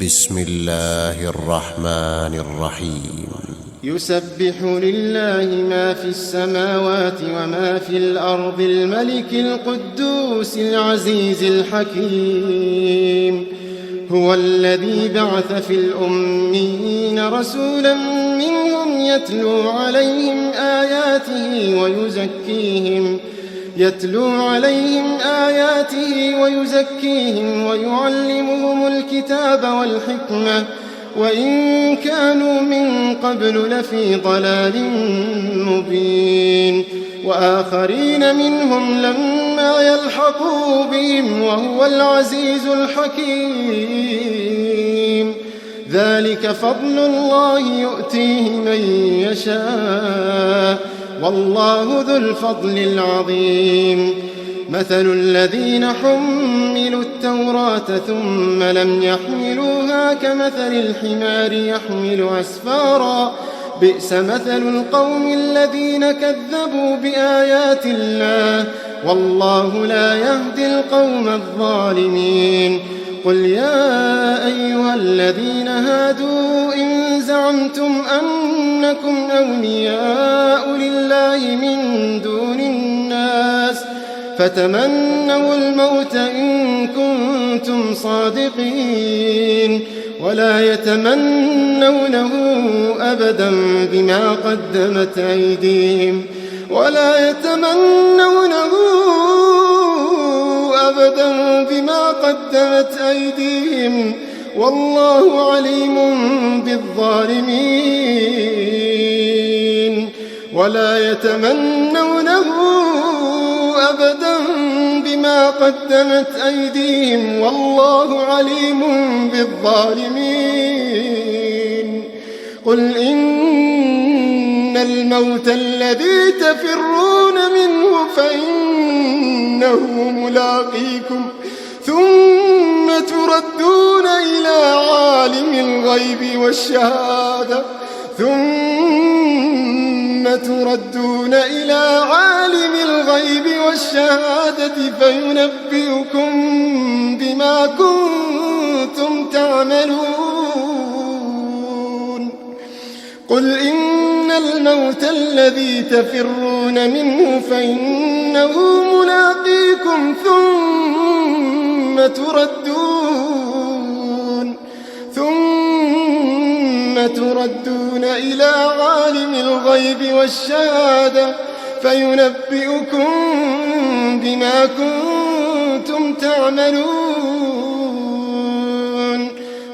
بسم الله الرحمن الرحيم يسبح لله ما في السماوات وما في الأرض الملك القدوس العزيز الحكيم. هو الذي بعث في الأميين رسولا منهم يتلو عليهم آياته ويزكيهم ويعلمهم الكتاب والحكمة وإن كانوا من قبل لفي ضلال مبين. وآخرين منهم لما يلحقوا بهم وهو العزيز الحكيم. ذلك فضل الله يؤتيه من يشاء والله ذو الفضل العظيم. مثل الذين حملوا التوراة ثم لم يحملوها كمثل الحمار يحمل أسفارا بئس مثل القوم الذين كذبوا بآيات الله والله لا يهدي القوم الظالمين. قل يا أيها الذين هادوا إن زعمتم أنكم أولياء لله من دون الناس فتمنوا الموت إن كنتم صادقين ولا يتمنونه أبدا بما قدمت أيديهم والله عليم بالظالمين. قل إن الموت الذي تفرون منه فإنه ملاقيكم ثم تردون إلى عالم الغيب والشهادة فينبئكم بما كنتم تعملون. قل إن الموت الذي تفرون منه فإنه ملاقيكم ثم تردون إلى عالم الغيب والشهادة فينبئكم بما كنتم تعملون.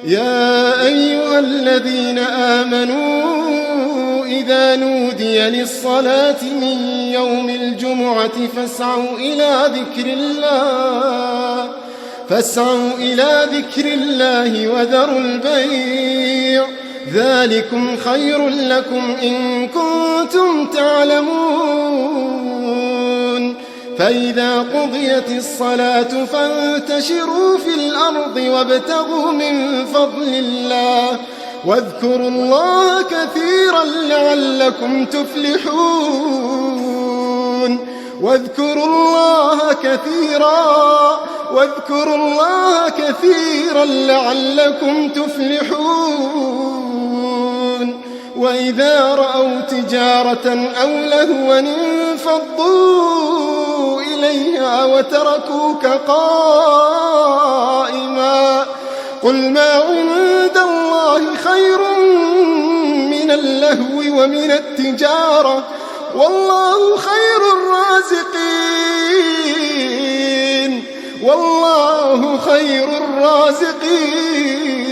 يا أيها الذين آمنوا إذا نودي للصلاة من يوم الجمعة فاسعوا إلى ذكر الله وذروا البيع ذلكم خير لكم إن كنتم تعلمون. فإذا قضيت الصلاة فانتشروا في الأرض وابتغوا من فضل الله واذكروا الله كثيرا لعلكم تفلحون. وإذا رأوا تجارة أو لهوا انفضوا إليها وتركوك قائما قل ما عند الله خير من اللهو ومن التجارة والله خير الرازقين.